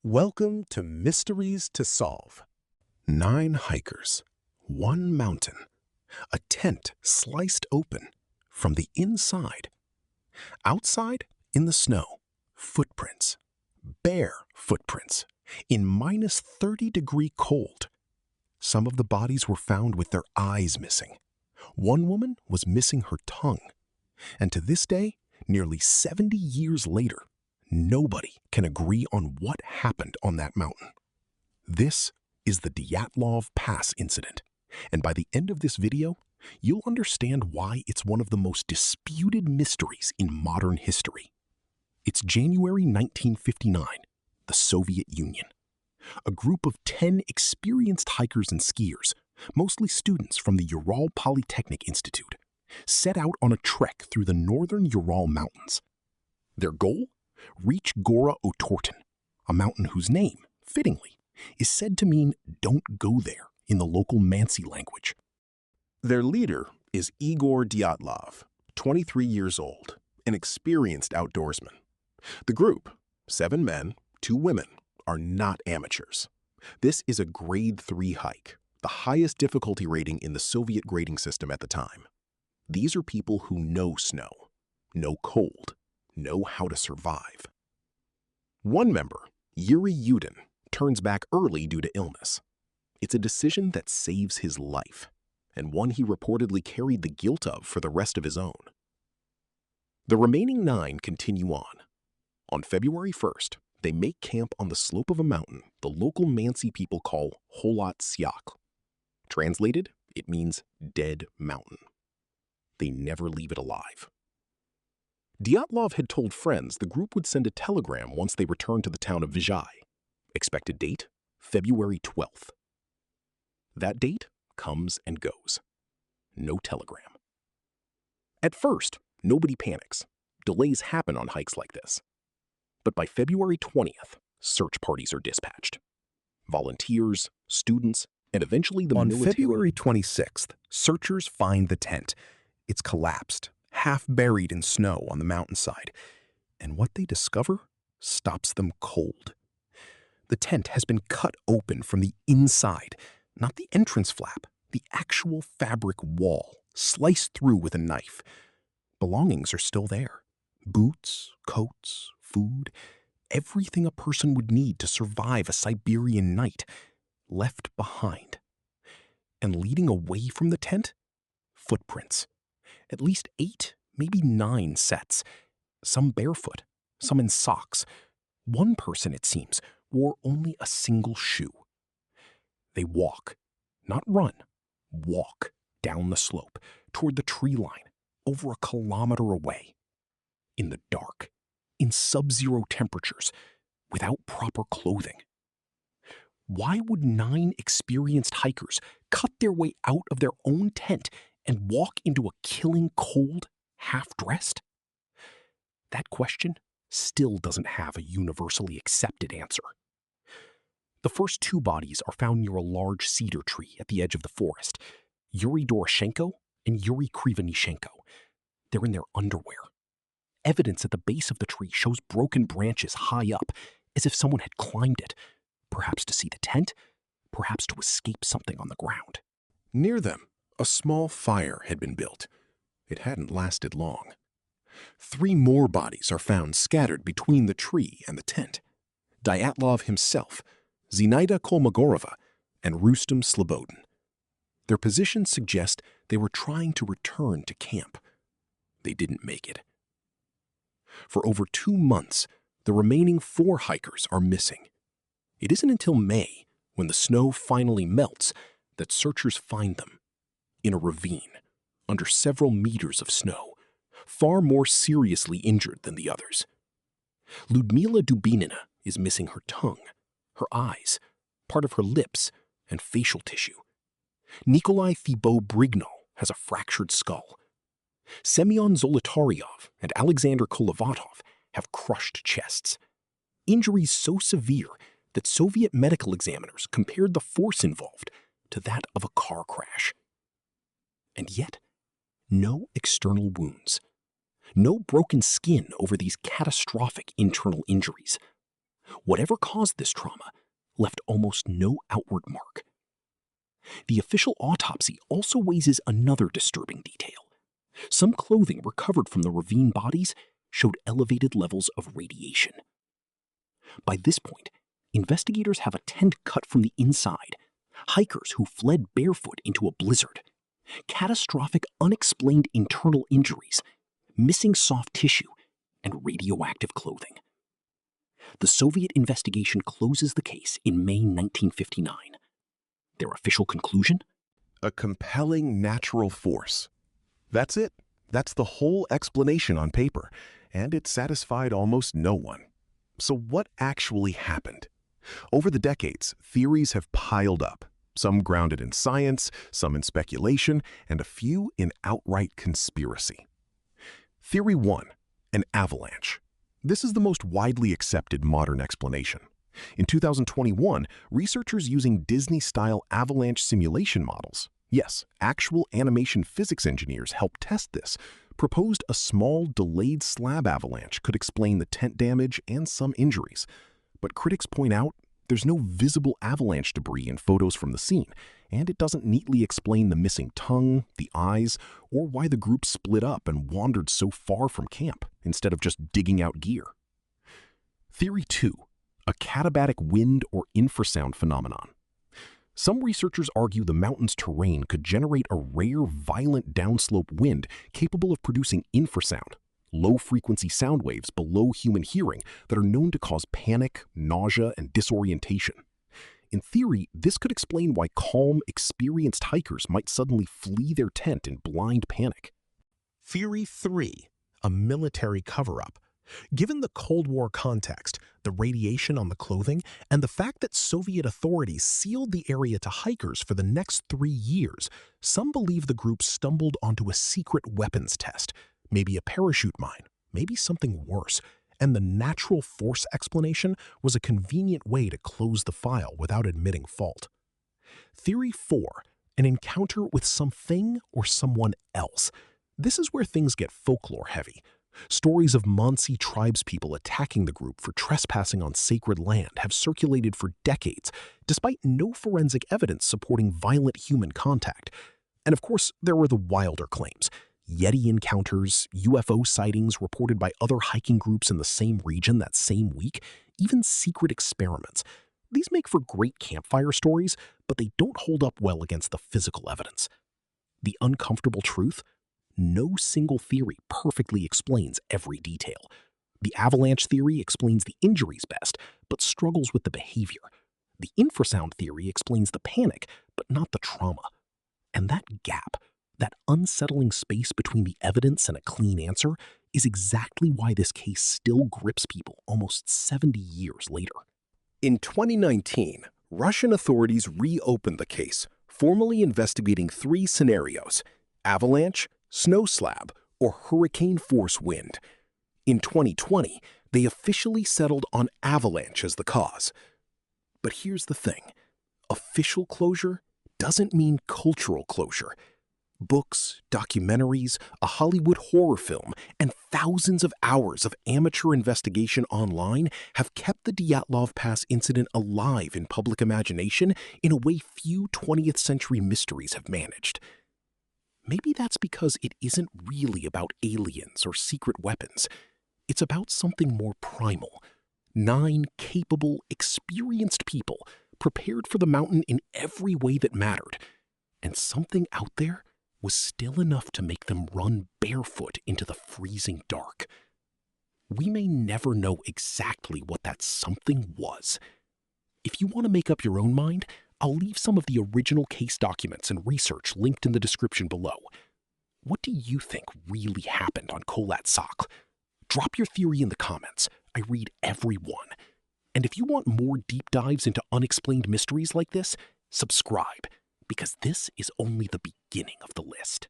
Welcome to Mysteries to Solve. 9 hikers, 1 mountain, a tent sliced open from the inside. Outside, in the snow, footprints, bare footprints, in minus 30-degree cold. Some of the bodies were found with their eyes missing. One woman was missing her tongue. And to this day, nearly 70 years later, nobody can agree on what happened on that mountain. This is the Dyatlov Pass Incident, and by the end of this video, you'll understand why it's one of the most disputed mysteries in modern history. It's January 1959, the Soviet Union. A group of 10 experienced hikers and skiers, mostly students from the Ural Polytechnic Institute, set out on a trek through the northern Ural Mountains. Their goal? Reach Gora Otorten, a mountain whose name, fittingly, is said to mean "don't go there" in the local Mansi language. Their leader is Igor Dyatlov, 23 years old, an experienced outdoorsman. The group, 7 men, 2 women, are not amateurs. This is a grade 3 hike, the highest difficulty rating in the Soviet grading system at the time. These are people who know snow, know cold, know how to survive. One member, Yuri Yudin, turns back early due to illness. It's a decision that saves his life, and one he reportedly carried the guilt of for the rest of his own. The remaining 9 continue on. On February 1st, they make camp on the slope of a mountain the local Mansi people call Holat Syakh. Translated, it means dead mountain. They never leave it alive. Dyatlov had told friends the group would send a telegram once they returned to the town of Vizhai. Expected date, February 12th. That date comes and goes. No telegram. At first, nobody panics. Delays happen on hikes like this. But by February 20th, search parties are dispatched. Volunteers, students, and eventually the military. On February 26th, searchers find the tent. It's collapsed, half buried in snow on the mountainside, and what they discover stops them cold. The tent has been cut open from the inside, not the entrance flap, the actual fabric wall, sliced through with a knife. Belongings are still there. Boots, coats, food, everything a person would need to survive a Siberian night, left behind. And leading away from the tent, footprints. At least 8, maybe 9 sets, some barefoot, some in socks. One person, it seems, wore only a single shoe. They walk, not run, walk down the slope toward the tree line, over a kilometer away. In the dark, in sub-zero temperatures, without proper clothing. Why would 9 experienced hikers cut their way out of their own tent and walk into a killing cold, half-dressed? That question still doesn't have a universally accepted answer. The first 2 bodies are found near a large cedar tree at the edge of the forest. Yuri Doroshenko and Yuri Krivonishenko. They're in their underwear. Evidence at the base of the tree shows broken branches high up, as if someone had climbed it, perhaps to see the tent, perhaps to escape something on the ground. Near them, a small fire had been built. It hadn't lasted long. 3 more bodies are found scattered between the tree and the tent. Dyatlov himself, Zinaida Kolmogorova, and Rustem Slobodin. Their positions suggest they were trying to return to camp. They didn't make it. For over 2 months, the remaining 4 hikers are missing. It isn't until May, when the snow finally melts, that searchers find them. In a ravine, under several meters of snow, far more seriously injured than the others. Ludmila Dubinina is missing her tongue, her eyes, part of her lips, and facial tissue. Nikolai Thibault-Brignol has a fractured skull. Semyon Zolotaryov and Alexander Kolovatov have crushed chests. Injuries so severe that Soviet medical examiners compared the force involved to that of a car crash. And yet, no external wounds. No broken skin over these catastrophic internal injuries. Whatever caused this trauma left almost no outward mark. The official autopsy also raises another disturbing detail. Some clothing recovered from the ravine bodies showed elevated levels of radiation. By this point, investigators have a tent cut from the inside, hikers who fled barefoot into a blizzard, catastrophic unexplained internal injuries, missing soft tissue, and radioactive clothing. The Soviet investigation closes the case in May 1959. Their official conclusion? A compelling natural force. That's it. That's the whole explanation on paper, and it satisfied almost no one. So what actually happened? Over the decades, theories have piled up, some grounded in science, some in speculation, and a few in outright conspiracy. Theory 1, an avalanche. This is the most widely accepted modern explanation. In 2021, researchers using Disney-style avalanche simulation models, yes, actual animation physics engineers helped test this, proposed a small delayed slab avalanche could explain the tent damage and some injuries. But critics point out there's no visible avalanche debris in photos from the scene, and it doesn't neatly explain the missing tongue, the eyes, or why the group split up and wandered so far from camp instead of just digging out gear. Theory 2, a katabatic wind or infrasound phenomenon. Some researchers argue the mountain's terrain could generate a rare, violent downslope wind capable of producing infrasound, low-frequency sound waves below human hearing that are known to cause panic, nausea, and disorientation. In theory, this could explain why calm, experienced hikers might suddenly flee their tent in blind panic. Theory 3, a military cover-up. Given the Cold War context, the radiation on the clothing, and the fact that Soviet authorities sealed the area to hikers for the next 3 years, some believe the group stumbled onto a secret weapons test, maybe a parachute mine, maybe something worse, and the natural force explanation was a convenient way to close the file without admitting fault. Theory 4, an encounter with something or someone else. This is where things get folklore-heavy. Stories of Mansi tribespeople attacking the group for trespassing on sacred land have circulated for decades, despite no forensic evidence supporting violent human contact. And of course, there were the wilder claims. Yeti encounters, UFO sightings reported by other hiking groups in the same region that same week, even secret experiments. These make for great campfire stories, but they don't hold up well against the physical evidence. The uncomfortable truth? No single theory perfectly explains every detail. The avalanche theory explains the injuries best, but struggles with the behavior. The infrasound theory explains the panic, but not the trauma. And that gap, that unsettling space between the evidence and a clean answer, is exactly why this case still grips people almost 70 years later. In 2019, Russian authorities reopened the case, formally investigating 3 scenarios: avalanche, snow slab, or hurricane-force wind. In 2020, they officially settled on avalanche as the cause. But here's the thing. Official closure doesn't mean cultural closure. Books, documentaries, a Hollywood horror film, and thousands of hours of amateur investigation online have kept the Dyatlov Pass incident alive in public imagination in a way few 20th century mysteries have managed. Maybe that's because it isn't really about aliens or secret weapons. It's about something more primal. 9 capable, experienced people prepared for the mountain in every way that mattered. And something out there was still enough to make them run barefoot into the freezing dark. We may never know exactly what that something was. If you want to make up your own mind, I'll leave some of the original case documents and research linked in the description below. What do you think really happened on Kholat Sakh? Drop your theory in the comments. I read every one. And if you want more deep dives into unexplained mysteries like this, subscribe, because this is only the beginning of the list.